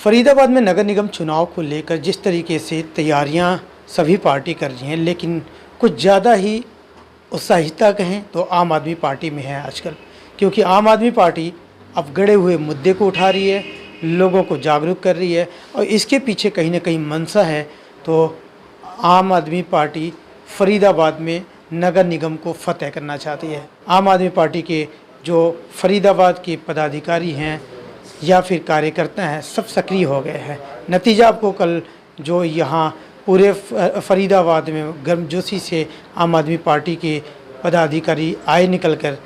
फरीदाबाद में नगर निगम चुनाव को लेकर जिस तरीके से तैयारियां सभी पार्टी कर रही हैं, लेकिन कुछ ज़्यादा ही उत्साहिता कहें तो आम आदमी पार्टी में है आजकल, क्योंकि आम आदमी पार्टी अब गड़े हुए मुद्दे को उठा रही है, लोगों को जागरूक कर रही है और इसके पीछे कहीं ना कहीं मंशा है। तो आम आदमी पार्टी फरीदाबाद में नगर निगम को फतेह करना चाहती है। आम आदमी पार्टी के जो फरीदाबाद के पदाधिकारी हैं या फिर कार्यकर्ता हैं, सब सक्रिय हो गए हैं। नतीजा आपको कल जो यहाँ पूरे फरीदाबाद में गर्मजोशी से आम आदमी पार्टी के पदाधिकारी आए निकल कर,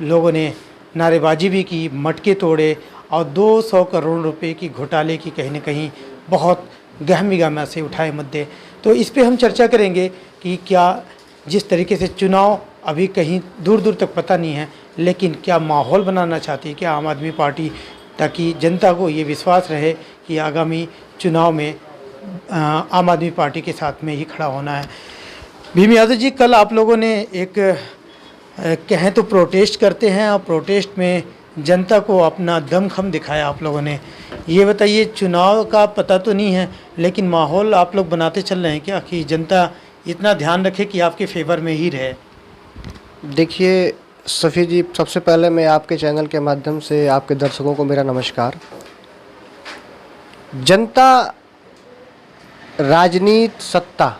लोगों ने नारेबाजी भी की, मटके तोड़े और 200 करोड़ रुपए की घोटाले की कहीं न कहीं बहुत गहमा से उठाए मुद्दे। तो इस पे हम चर्चा करेंगे कि क्या जिस तरीके से चुनाव अभी कहीं दूर दूर तक पता नहीं है, लेकिन क्या माहौल बनाना चाहती है क्या आम आदमी पार्टी, ताकि जनता को ये विश्वास रहे कि आगामी चुनाव में आम आदमी पार्टी के साथ में ही खड़ा होना है। भीम यादव जी, कल आप लोगों ने एक कहें तो प्रोटेस्ट करते हैं और प्रोटेस्ट में जनता को अपना दमखम दिखाया आप लोगों ने। ये बताइए, चुनाव का पता तो नहीं है, लेकिन माहौल आप लोग बनाते चल रहे हैं क्या कि जनता इतना ध्यान रखे कि आपके फेवर में ही रहे? देखिए सफ़ी जी, सबसे पहले मैं आपके चैनल के माध्यम से आपके दर्शकों को मेरा नमस्कार। जनता, राजनीति, सत्ता,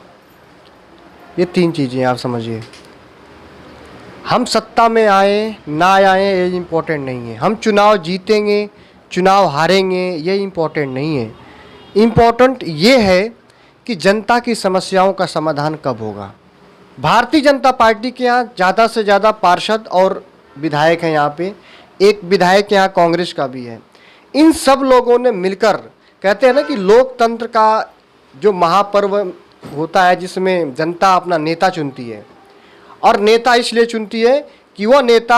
ये तीन चीज़ें आप समझिए। हम सत्ता में आए ना आए ये इम्पोर्टेंट नहीं है, हम चुनाव जीतेंगे चुनाव हारेंगे ये इम्पोर्टेंट नहीं है। इम्पोर्टेंट ये है कि जनता की समस्याओं का समाधान कब होगा। भारतीय जनता पार्टी के यहाँ ज़्यादा से ज़्यादा पार्षद और विधायक हैं, यहाँ पे एक विधायक यहाँ कांग्रेस का भी है। इन सब लोगों ने मिलकर, कहते हैं ना कि लोकतंत्र का जो महापर्व होता है जिसमें जनता अपना नेता चुनती है, और नेता इसलिए चुनती है कि वह नेता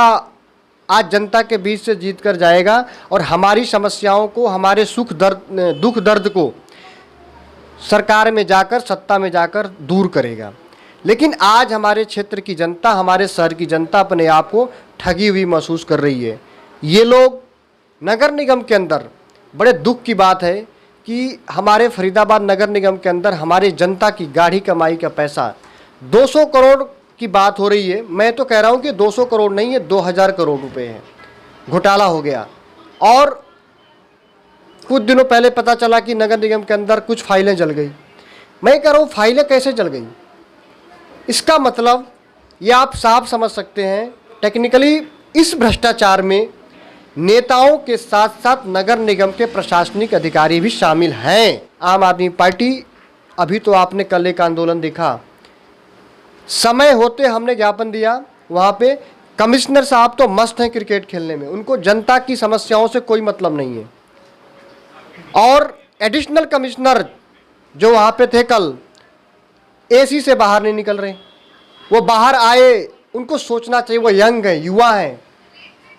आज जनता के बीच से जीत कर जाएगा और हमारी समस्याओं को, हमारे सुख दर्द, दुख दर्द को सरकार में जाकर, सत्ता में जाकर दूर करेगा। लेकिन आज हमारे क्षेत्र की जनता, हमारे शहर की जनता अपने आप को ठगी हुई महसूस कर रही है। ये लोग नगर निगम के अंदर, बड़े दुख की बात है कि हमारे फरीदाबाद नगर निगम के अंदर हमारी जनता की गाढ़ी कमाई का पैसा 200 करोड़ की बात हो रही है। मैं तो कह रहा हूँ कि 200 करोड़ नहीं है, 2000 करोड़ रुपए है, घोटाला हो गया। और कुछ दिनों पहले पता चला कि नगर निगम के अंदर कुछ फाइलें जल गई। मैं कह रहा हूँ फाइलें कैसे जल गई, इसका मतलब ये आप साफ समझ सकते हैं। टेक्निकली इस भ्रष्टाचार में नेताओं के साथ साथ नगर निगम के प्रशासनिक अधिकारी भी शामिल हैं। आम आदमी पार्टी, अभी तो आपने कल एक आंदोलन देखा, समय होते हमने ज्ञापन दिया, वहाँ पे कमिश्नर साहब तो मस्त हैं क्रिकेट खेलने में, उनको जनता की समस्याओं से कोई मतलब नहीं है। और एडिशनल कमिश्नर जो वहाँ पे थे कल, एसी से बाहर नहीं निकल रहे। वो बाहर आए, उनको सोचना चाहिए, वो यंग हैं, युवा हैं,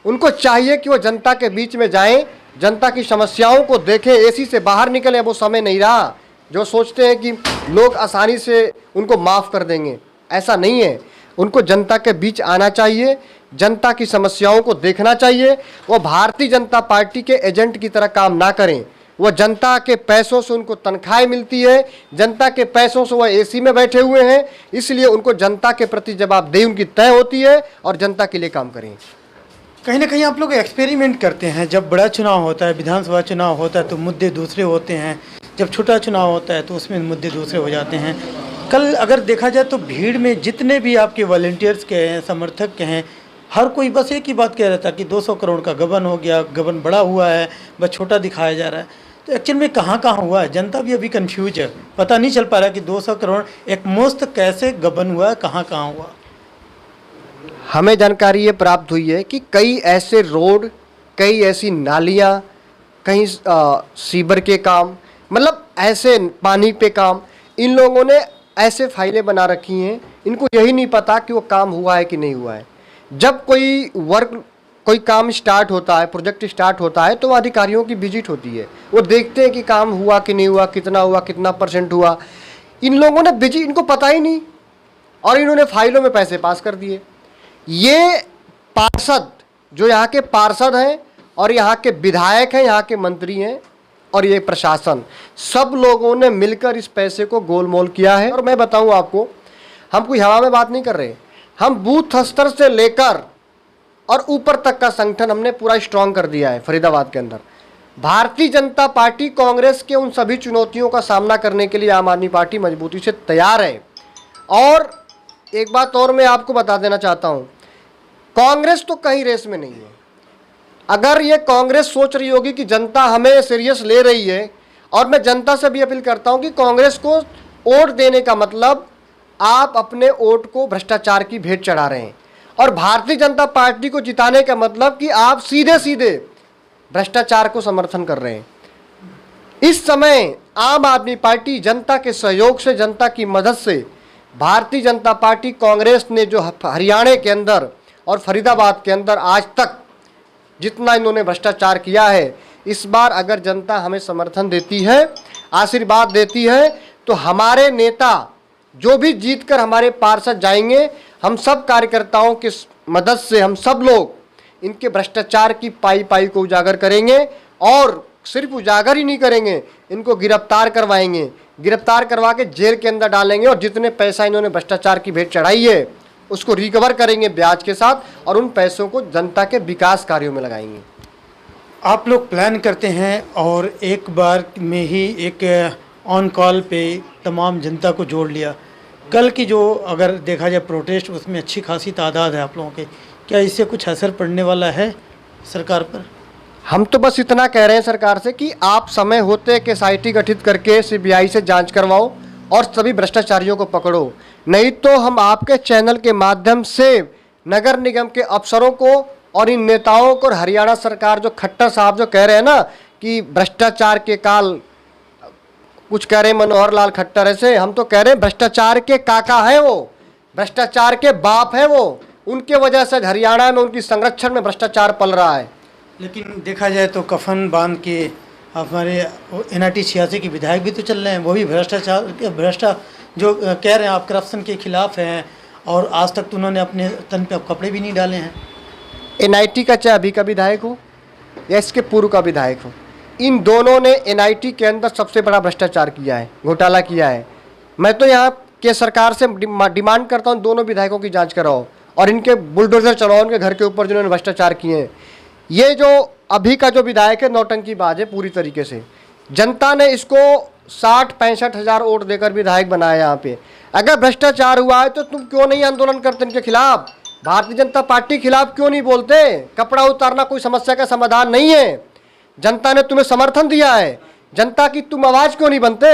उनको चाहिए कि वो जनता के बीच में जाएं, जनता की समस्याओं को देखें, एसी से बाहर निकलें। वो समय नहीं रहा जो सोचते हैं कि लोग आसानी से उनको माफ़ कर देंगे, ऐसा नहीं है। उनको जनता के बीच आना चाहिए, जनता की समस्याओं को देखना चाहिए। वो भारतीय जनता पार्टी के एजेंट की तरह काम ना करें। वो जनता के पैसों से उनको तनख्वाहें मिलती है, जनता के पैसों से वो एसी में बैठे हुए हैं, इसलिए उनको जनता के प्रति जवाबदेही उनकी तय होती है और जनता के लिए काम करें। कहीं ना कहीं आप लोग एक्सपेरिमेंट करते हैं। जब बड़ा चुनाव होता है, विधानसभा चुनाव होता है, तो मुद्दे दूसरे होते हैं। जब छोटा चुनाव होता है तो उसमें मुद्दे दूसरे हो जाते हैं। कल अगर देखा जाए तो भीड़ में जितने भी आपके वॉलंटियर्स के हैं, समर्थक के हैं, हर कोई बस एक ही बात कह रहा था कि 200 करोड़ का गबन हो गया, गबन बड़ा हुआ है, बस छोटा दिखाया जा रहा है। तो एक्चुअल में कहाँ कहाँ हुआ है, जनता भी अभी कंफ्यूज है, पता नहीं चल पा रहा कि 200 करोड़ एक मुश्त कैसे गबन हुआ है, कहाँ कहाँ हुआ। हमें जानकारी ये प्राप्त हुई है कि कई ऐसे रोड, कई ऐसी नालियाँ, कहीं सीवर के काम, मतलब ऐसे पानी पे काम, इन लोगों ने ऐसे फाइलें बना रखी हैं। इनको यही नहीं पता कि वो काम हुआ है कि नहीं हुआ है। जब कोई काम स्टार्ट होता है, प्रोजेक्ट स्टार्ट होता है, तो वो अधिकारियों की विजिट होती है, वो देखते हैं कि काम हुआ कि नहीं हुआ, कितना हुआ, कितना % हुआ। इन लोगों ने विजिट, इनको पता ही नहीं, और इन्होंने फाइलों में पैसे पास कर दिए। ये पार्षद, जो यहाँ के पार्षद हैं और यहाँ के विधायक हैं, यहाँ के मंत्री हैं, और ये प्रशासन, सब लोगों ने मिलकर इस पैसे को गोलमोल किया है। और मैं बताऊं आपको, हम कोई हवा में बात नहीं कर रहे, हम बूथ स्तर से लेकर और ऊपर तक का संगठन हमने पूरा स्ट्रांग कर दिया है फरीदाबाद के अंदर। भारतीय जनता पार्टी कांग्रेस के उन सभी चुनौतियों का सामना करने के लिए आम आदमी पार्टी मजबूती से तैयार है। और एक बात और मैं आपको बता देना चाहता हूं, कांग्रेस तो कहीं रेस में नहीं है। अगर ये कांग्रेस सोच रही होगी कि जनता हमें सीरियस ले रही है, और मैं जनता से भी अपील करता हूं कि कांग्रेस को वोट देने का मतलब आप अपने वोट को भ्रष्टाचार की भेंट चढ़ा रहे हैं, और भारतीय जनता पार्टी को जिताने का मतलब कि आप सीधे सीधे भ्रष्टाचार को समर्थन कर रहे हैं। इस समय आम आदमी पार्टी जनता के सहयोग से, जनता की मदद से, भारतीय जनता पार्टी कांग्रेस ने जो हरियाणा के अंदर और फरीदाबाद के अंदर आज तक जितना इन्होंने भ्रष्टाचार किया है, इस बार अगर जनता हमें समर्थन देती है, आशीर्वाद देती है, तो हमारे नेता जो भी जीतकर हमारे पार्षद जाएंगे, हम सब कार्यकर्ताओं की मदद से हम सब लोग इनके भ्रष्टाचार की पाई पाई को उजागर करेंगे। और सिर्फ उजागर ही नहीं करेंगे, इनको गिरफ्तार करवाएंगे, गिरफ्तार करवा के जेल के अंदर डालेंगे, और जितने पैसा इन्होंने भ्रष्टाचार की भेंट चढ़ाई है उसको रिकवर करेंगे ब्याज के साथ, और उन पैसों को जनता के विकास कार्यों में लगाएंगे। आप लोग प्लान करते हैं और एक बार में ही एक ऑन कॉल पे तमाम जनता को जोड़ लिया। कल की जो अगर देखा जाए प्रोटेस्ट, उसमें अच्छी खासी तादाद है आप लोगों के, क्या इससे कुछ असर पड़ने वाला है सरकार पर? हम तो बस इतना कह रहे हैं सरकार से कि आप समय होते कि एसआईटी गठित करके सीबीआई से जांच करवाओ और सभी भ्रष्टाचारियों को पकड़ो, नहीं तो हम आपके चैनल के माध्यम से नगर निगम के अफसरों को और इन नेताओं को, और हरियाणा सरकार जो खट्टर साहब जो कह रहे हैं ना कि भ्रष्टाचार के काल, कुछ कह रहे हैं मनोहर लाल खट्टर, ऐसे हम तो कह रहे हैं भ्रष्टाचार के काका है वो, भ्रष्टाचार के बाप है वो, उनके वजह से हरियाणा में उनकी संरक्षण में भ्रष्टाचार पल रहा है। लेकिन देखा जाए तो कफन बांध के हमारे NIT 86 के विधायक भी तो चल रहे हैं, वो भी भ्रष्टा जो कह रहे हैं आप करप्शन के खिलाफ हैं, और आज तक तो उन्होंने अपने तन पे कपड़े भी नहीं डाले हैं। NIT का चाहे अभी का विधायक हो या इसके पूर्व का विधायक हो, इन दोनों ने NIT के अंदर सबसे बड़ा भ्रष्टाचार किया है, घोटाला किया है। मैं तो यहाँ के सरकार से डिमांड करता हूँ, दोनों विधायकों की जांच कराओ और इनके बुलडोजर चलाओ उनके घर के ऊपर जिन्होंने भ्रष्टाचार किए हैं। ये जो अभी का जो विधायक है नौटंकीबाज है पूरी तरीके से। जनता ने इसको 60-65 हज़ार वोट देकर विधायक बनाया यहाँ पे। अगर भ्रष्टाचार हुआ है तो तुम क्यों नहीं आंदोलन करते इनके खिलाफ? भारतीय जनता पार्टी के खिलाफ क्यों नहीं बोलते? कपड़ा उतारना कोई समस्या का समाधान नहीं है। जनता ने तुम्हें समर्थन दिया है, जनता की तुम आवाज़ क्यों नहीं बनते?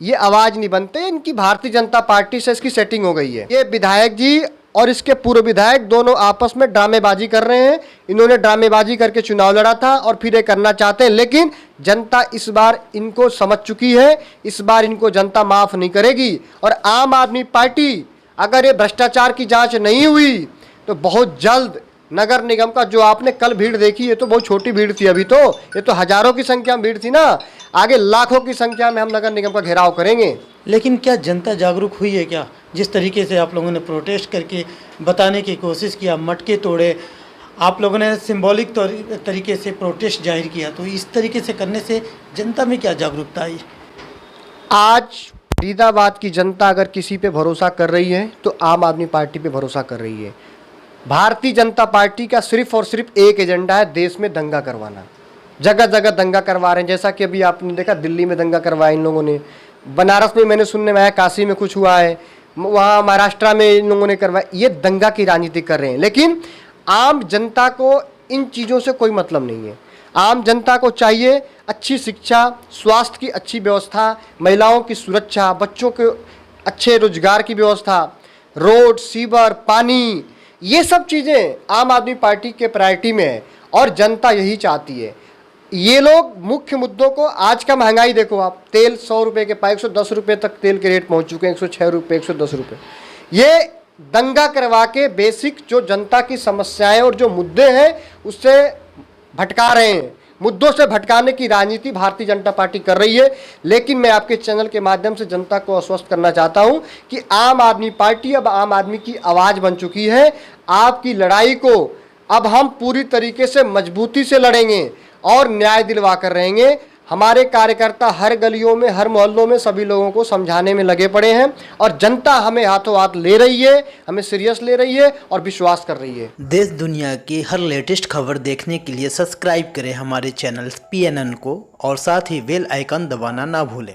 ये आवाज़ नहीं बनते, इनकी भारतीय जनता पार्टी से इसकी सेटिंग हो गई है। ये विधायक जी और इसके पूर्व विधायक दोनों आपस में ड्रामेबाजी कर रहे हैं। इन्होंने ड्रामेबाजी करके चुनाव लड़ा था और फिर ये करना चाहते हैं, लेकिन जनता इस बार इनको समझ चुकी है, इस बार इनको जनता माफ़ नहीं करेगी। और आम आदमी पार्टी, अगर ये भ्रष्टाचार की जांच नहीं हुई तो बहुत जल्द नगर निगम का, जो आपने कल भीड़ देखी, ये तो बहुत छोटी भीड़ थी, अभी तो ये तो हज़ारों की संख्या में भीड़ थी ना, आगे लाखों की संख्या में हम नगर निगम का घेराव करेंगे। लेकिन क्या जनता जागरूक हुई है क्या? जिस तरीके से आप लोगों ने प्रोटेस्ट करके बताने की कोशिश किया, मटके तोड़े, आप लोगों ने सिंबॉलिक तरीके से प्रोटेस्ट जाहिर किया, तो इस तरीके से करने से जनता में क्या जागरूकता आई? आज फरीदाबाद की जनता अगर किसी पे भरोसा कर रही है तो आम आदमी पार्टी पे भरोसा कर रही है। भारतीय जनता पार्टी का सिर्फ और सिर्फ एक एजेंडा है, देश में दंगा करवाना। जगह जगह दंगा करवा रहे हैं, जैसा कि अभी आपने देखा दिल्ली में दंगा करवाया इन लोगों ने, बनारस में मैंने सुनने में आया, काशी में कुछ हुआ है, वहाँ महाराष्ट्र में इन लोगों ने करवाया। ये दंगा की राजनीति कर रहे हैं, लेकिन आम जनता को इन चीज़ों से कोई मतलब नहीं है। आम जनता को चाहिए अच्छी शिक्षा, स्वास्थ्य की अच्छी व्यवस्था, महिलाओं की सुरक्षा, बच्चों के अच्छे रोजगार की व्यवस्था, रोड, सीवर, पानी, ये सब चीज़ें आम आदमी पार्टी के प्रायोरिटी में है और जनता यही चाहती है। ये लोग मुख्य मुद्दों को, आज का महंगाई देखो आप, तेल 100 रुपये के पाए 110 रुपये तक तेल के रेट पहुंच चुके हैं, 106 रुपये, 110 रुपये। ये दंगा करवा के बेसिक जो जनता की समस्याएं और जो मुद्दे हैं उससे भटका रहे हैं। मुद्दों से भटकाने की राजनीति भारतीय जनता पार्टी कर रही है। लेकिन मैं आपके चैनल के माध्यम से जनता को आश्वस्त करना चाहता हूं कि आम आदमी पार्टी अब आम आदमी की आवाज़ बन चुकी है। आपकी लड़ाई को अब हम पूरी तरीके से मजबूती से लड़ेंगे और न्याय दिलवा कर रहेंगे। हमारे कार्यकर्ता हर गलियों में, हर मोहल्लों में सभी लोगों को समझाने में लगे पड़े हैं और जनता हमें हाथों हाथ ले रही है, हमें सीरियस ले रही है और विश्वास कर रही है। देश दुनिया की हर लेटेस्ट खबर देखने के लिए सब्सक्राइब करें हमारे चैनल PNN को और साथ ही बेल आइकन दबाना ना भूलें।